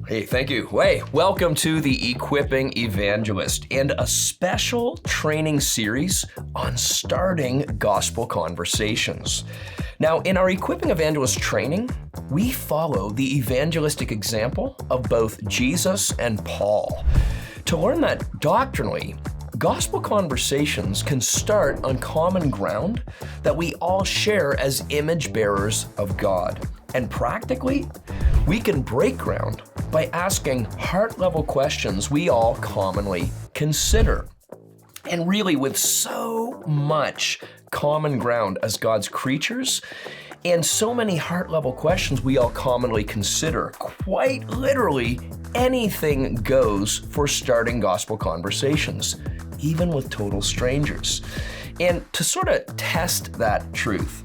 Hey, thank you. Hey, welcome to the Equipping Evangelist and a special training series on starting gospel conversations. Now, in our Equipping Evangelist training, we follow the evangelistic example of both Jesus and Paul. To learn that doctrinally, gospel conversations can start on common ground that we all share as image bearers of God. And practically, we can break ground by asking heart-level questions we all commonly consider. And really, with so much common ground as God's creatures, and so many heart-level questions we all commonly consider, quite literally, anything goes for starting gospel conversations, even with total strangers. And to sort of test that truth,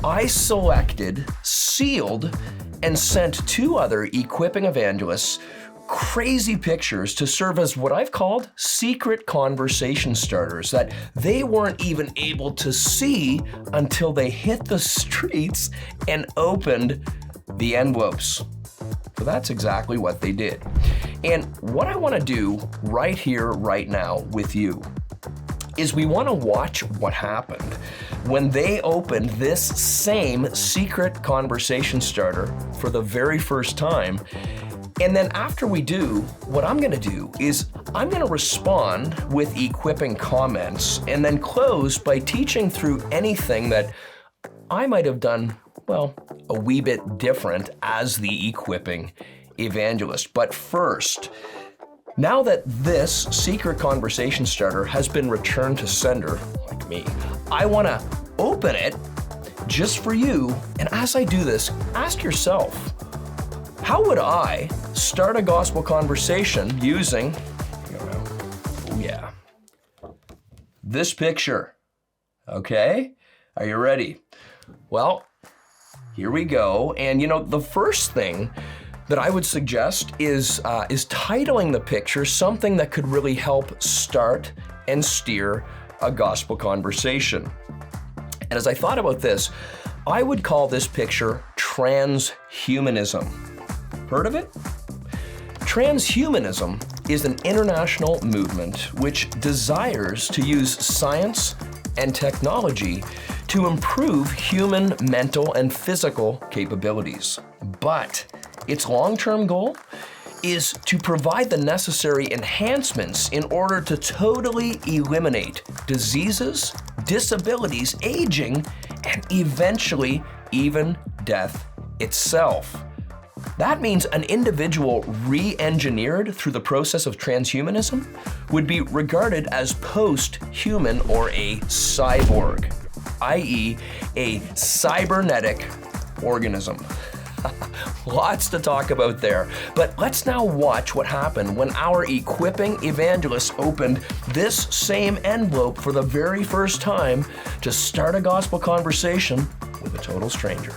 I selected, sealed, and sent two other Equipping Evangelists crazy pictures to serve as what I've called secret conversation starters that they weren't even able to see until they hit the streets and opened the envelopes. So that's exactly what they did. And what I want to do right here, right now with you is we want to watch what happened when they opened this same secret conversation starter for the very first time. And then after we do, what I'm going to do is I'm going to respond with equipping comments and then close by teaching through anything that I might have done, well, a wee bit different as the equipping evangelist. But first, now that this secret conversation starter has been returned to sender, like me, I want to open it just for you. And as I do this, ask yourself, how would I start a gospel conversation using, this picture? Okay, are you ready? Well, here we go. And the first thing that I would suggest is titling the picture something that could really help start and steer a gospel conversation. And as I thought about this, I would call this picture transhumanism. Heard of it? Transhumanism is an international movement which desires to use science and technology to improve human mental and physical capabilities. But its long-term goal is to provide the necessary enhancements in order to totally eliminate diseases, disabilities, aging, and eventually even death itself. That means an individual re-engineered through the process of transhumanism would be regarded as post-human or a cyborg, i.e. a cybernetic organism. Lots to talk about there, but let's now watch what happened when our Equipping Evangelists opened this same envelope for the very first time to start a gospel conversation with a total stranger.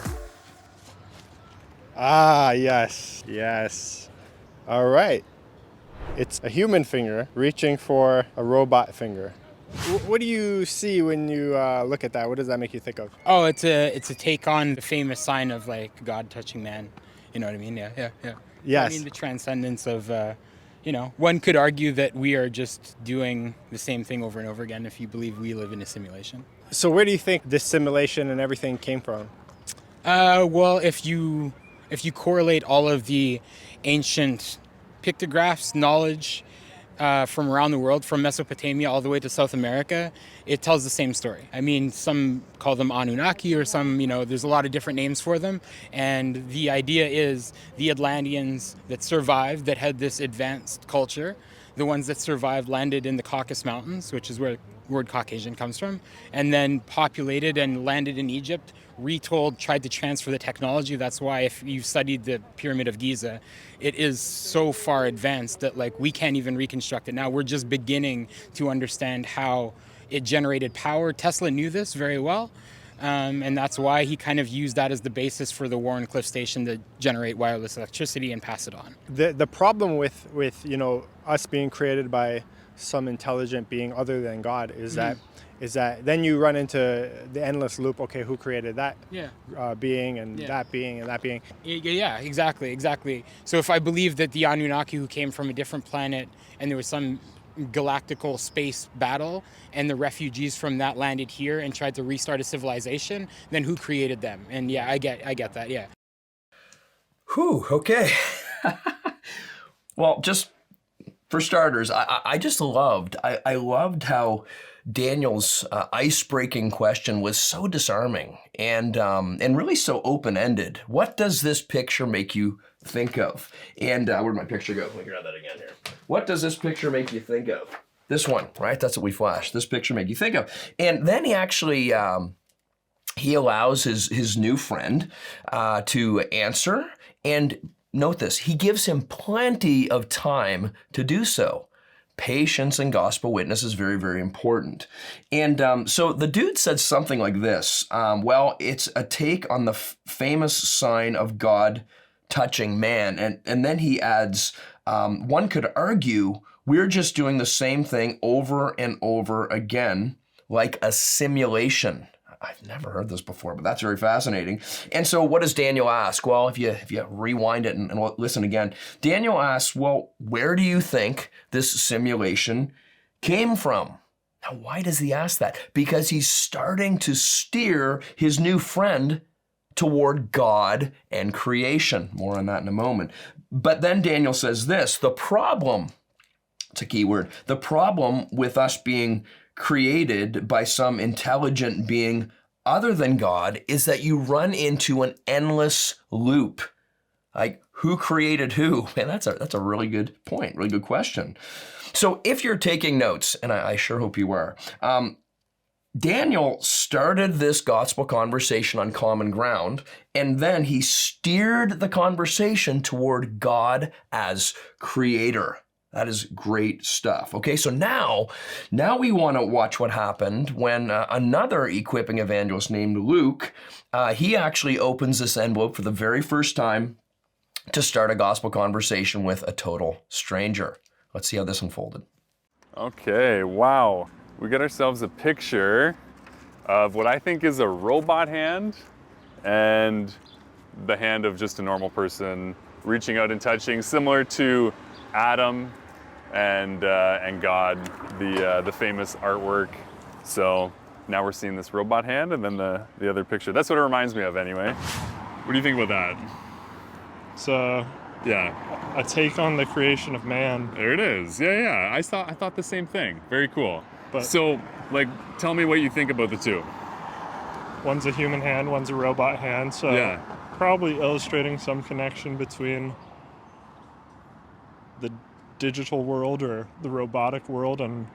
Ah, yes. All right. It's a human finger reaching for a robot finger. What do you see when you look at that? What does that make you think of? Oh, it's a take on the famous sign of like God touching man. You know what I mean? Yeah. Yes. I mean the transcendence of, one could argue that we are just doing the same thing over and over again if you believe we live in a simulation. So where do you think this simulation and everything came from? Well, if you correlate all of the ancient pictographs, knowledge from around the world, from Mesopotamia all the way to South America, it tells the same story. I mean, some call them Anunnaki or some, there's a lot of different names for them. And the idea is the Atlanteans that survived, that had this advanced culture, the ones that survived landed in the Caucasus Mountains, which is where the word Caucasian comes from, and then populated and landed in Egypt, retold, tried to transfer the technology. That's why if you've studied the Pyramid of Giza, it is so far advanced that we can't even reconstruct it now. We're just beginning to understand how it generated power. Tesla knew this very well. And that's why he kind of used that as the basis for the Warrenclyffe station to generate wireless electricity and pass it on. The problem with us being created by some intelligent being other than God is that is that then you run into the endless loop. Okay, who created that Yeah. being and that being and that being? Yeah, exactly. So if I believe that the Anunnaki who came from a different planet and there was some galactical space battle and the refugees from that landed here and tried to restart a civilization, then who created them? And yeah, I get that, yeah. Whew, okay. Well, just for starters, I just loved, I loved how Daniel's ice-breaking question was so disarming and really so open-ended. What does this picture make you think of? And where'd my picture go? Let me grab that again here. What does this picture make you think of? This one, right? That's what we flashed. This picture make you think of. And then he actually, he allows his new friend to answer. And note this, he gives him plenty of time to do so. Patience and gospel witness is very, very important. And so the dude said something like this. Well, it's a take on the famous sign of God touching man. And then he adds, one could argue we're just doing the same thing over and over again, like a simulation. I've never heard this before, but that's very fascinating. And so what does Daniel ask? Well, if you rewind it and listen again, Daniel asks, well, where do you think this simulation came from? Now, why does he ask that? Because he's starting to steer his new friend toward God and creation. More on that in a moment. But then Daniel says this, the problem, it's a key word, the problem with us being created by some intelligent being other than God is that you run into an endless loop. Like, who created who? Man, that's a really good point, really good question. So if you're taking notes, and I sure hope you are, Daniel started this gospel conversation on common ground, and then he steered the conversation toward God as creator. That is great stuff. Okay, so now we want to watch what happened when another equipping evangelist named Luke, he actually opens this envelope for the very first time to start a gospel conversation with a total stranger. Let's see how this unfolded. Okay, wow. We got ourselves a picture of what I think is a robot hand and the hand of just a normal person reaching out and touching, similar to Adam and God, the famous artwork. So now we're seeing this robot hand and then the other picture. That's what it reminds me of anyway. What do you think about that? So Yeah, a take on the creation of man. there it is. Yeah. I thought the same thing. Very cool. But- So, like, tell me what you think about the two. One's a human hand, one's a robot hand. So Yeah. probably illustrating some connection between the digital world or the robotic world and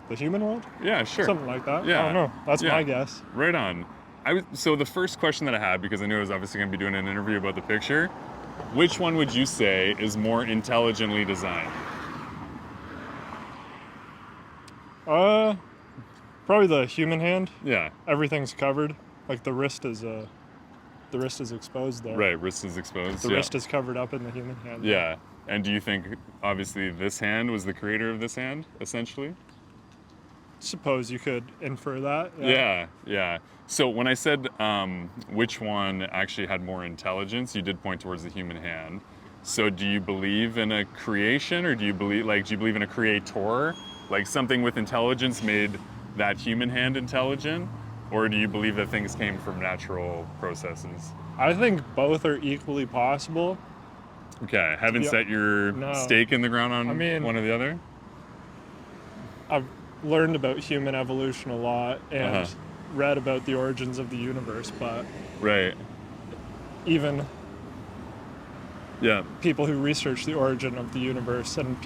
the human world. Yeah, sure. Something like that. Yeah. I don't know. That's Yeah. my guess. Right on. So the first question that I had, because I knew I was obviously going to be doing an interview about the picture, which one would you say is more intelligently designed? Probably the human hand. Yeah, Everything's covered. Like the wrist is exposed there. right. Wrist is exposed. The yeah. wrist is covered up in the human hand. Yeah. And do you think, obviously, this hand was the creator of this hand, essentially? Suppose you could infer that. Yeah. So when I said which one actually had more intelligence, you did point towards the human hand. So do you believe in a creation, or do you believe in a creator? Like something with intelligence made that human hand intelligent? Or do you believe that things came from natural processes? I think both are equally possible. Okay, haven't set your No. stake in the ground on one or the other? I've learned about human evolution a lot and Uh-huh. read about the origins of the universe, but Right. even Yeah. people who research the origin of the universe and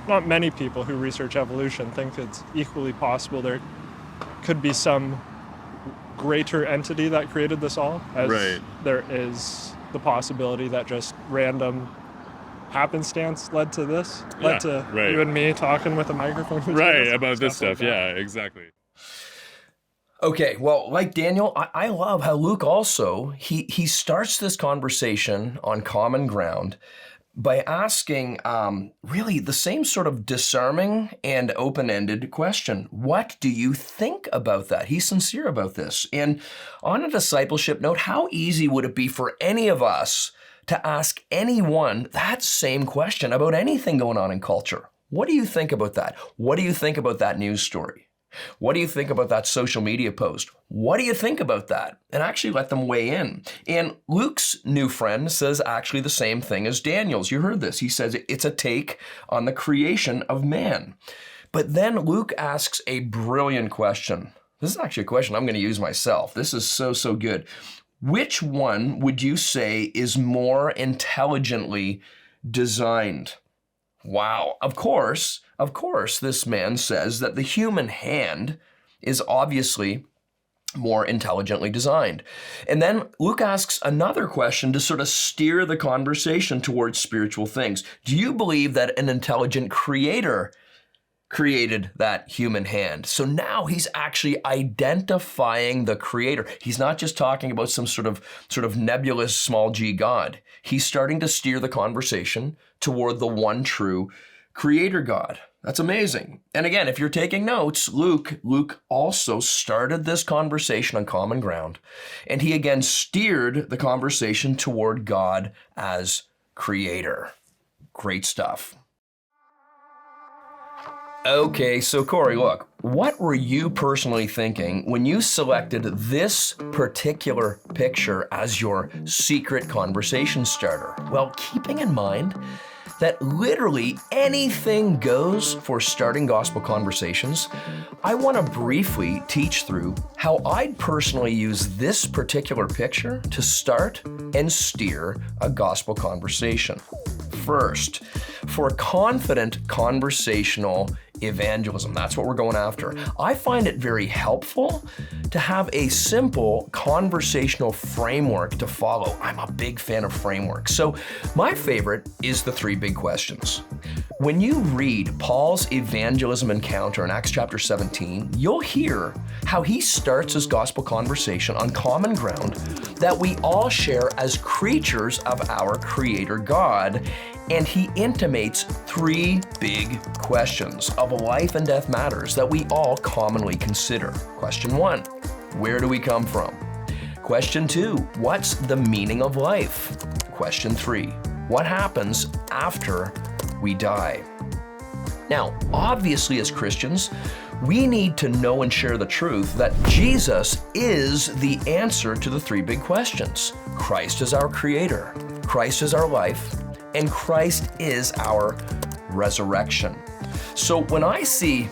not many people who research evolution think it's equally possible there could be some greater entity that created this all, as Right. there is the possibility that just random happenstance led to this, led to right. you and me talking with a microphone between Right, us, about this like stuff. that. Yeah, exactly. Okay, well, like Daniel, I love how Luke also, he starts this conversation on common ground, by asking really the same sort of disarming and open-ended question. What do you think about that? He's sincere about this. And on a discipleship note, how easy would it be for any of us to ask anyone that same question about anything going on in culture? What do you think about that? What do you think about that news story? What do you think about that social media post? What do you think about that? And actually let them weigh in. And Luke's new friend says actually the same thing as Daniel's. You heard this. He says it's a take on the creation of man. But then Luke asks a brilliant question. This is actually a question I'm going to use myself. This is so good. Which one would you say is more intelligently designed? Wow. Of course, this man says that the human hand is obviously more intelligently designed. And then Luke asks another question to sort of steer the conversation towards spiritual things. Do you believe that an intelligent creator created that human hand? So now he's actually identifying the creator. He's not just talking about some sort of nebulous small g God. He's starting to steer the conversation toward the one true creator God. That's amazing. And again, if you're taking notes, Luke also started this conversation on common ground, and he again steered the conversation toward God as creator. Great stuff. Okay, so Cory, look, what were you personally thinking when you selected this particular picture as your secret conversation starter? Well, keeping in mind that literally anything goes for starting gospel conversations, I want to briefly teach through how I'd personally use this particular picture to start and steer a gospel conversation. First, for confident conversational evangelism, that's what we're going after. I find it very helpful to have a simple conversational framework to follow. I'm a big fan of frameworks. So my favorite is the 3 big questions. When you read Paul's evangelism encounter in Acts chapter 17, you'll hear how he starts his gospel conversation on common ground that we all share as creatures of our Creator God, and he intimates 3 big questions of life and death matters that we all commonly consider. Question 1, where do we come from? Question 2, what's the meaning of life? Question 3, what happens after we die? Now, obviously as Christians, we need to know and share the truth that Jesus is the answer to the 3 big questions. Christ is our creator, Christ is our life, and Christ is our resurrection. So when I see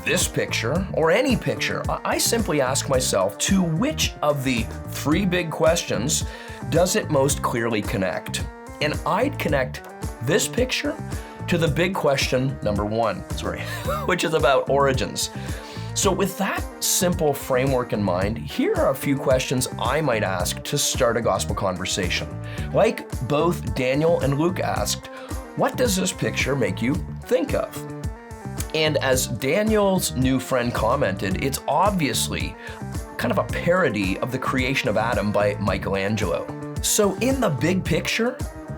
this picture or any picture, I simply ask myself, to which of the 3 big questions does it most clearly connect? And I'd connect this picture to the big question number 1, which is about origins. So with that simple framework in mind, here are a few questions I might ask to start a gospel conversation. Like both Daniel and Luke asked, what does this picture make you think of? And as Daniel's new friend commented, it's obviously kind of a parody of the creation of Adam by Michelangelo. So in the big picture,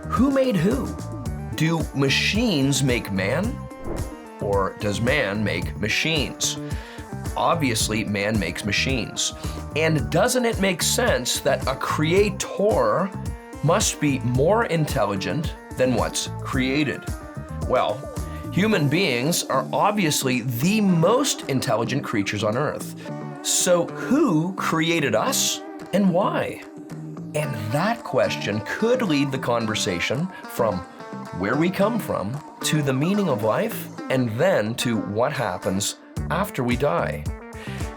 who made who? Do machines make man? Or does man make machines? Obviously, man makes machines. And doesn't it make sense that a creator must be more intelligent than what's created? Well, human beings are obviously the most intelligent creatures on earth. So who created us and why? And that question could lead the conversation from where we come from to the meaning of life, and then to what happens after we die.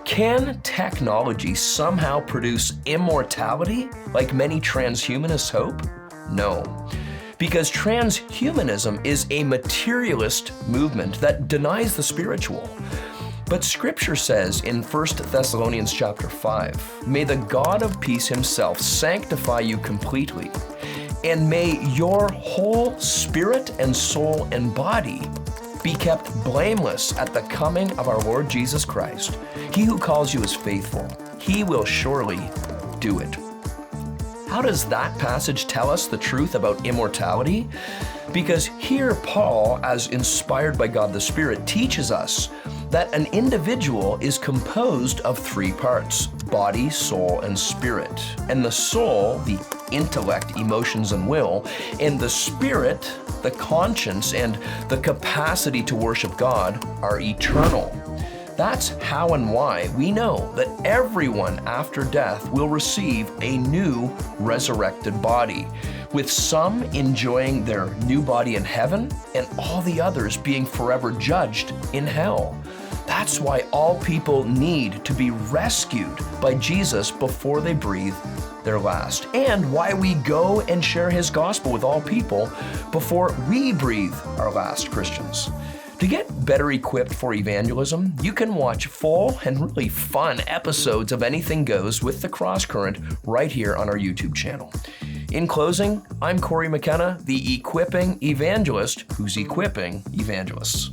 Can technology somehow produce immortality like many transhumanists hope? No, because transhumanism is a materialist movement that denies the spiritual. But Scripture says in 1 Thessalonians chapter 5, may the God of peace himself sanctify you completely, and may your whole spirit and soul and body be kept blameless at the coming of our Lord Jesus Christ. He who calls you is faithful. He will surely do it. How does that passage tell us the truth about immortality? Because here Paul, as inspired by God the Spirit, teaches us that an individual is composed of three parts: body, soul, and spirit. And the soul, the intellect, emotions, and will, and the spirit, the conscience, and the capacity to worship God are eternal. That's how and why we know that everyone after death will receive a new resurrected body, with some enjoying their new body in heaven and all the others being forever judged in hell. That's why all people need to be rescued by Jesus before they breathe their last, and why we go and share His gospel with all people before we breathe our last, Christians. To get better equipped for evangelism, you can watch full and really fun episodes of Anything Goes with the Cross Current right here on our YouTube channel. In closing, I'm Cory McKenna, the equipping evangelist who's equipping evangelists.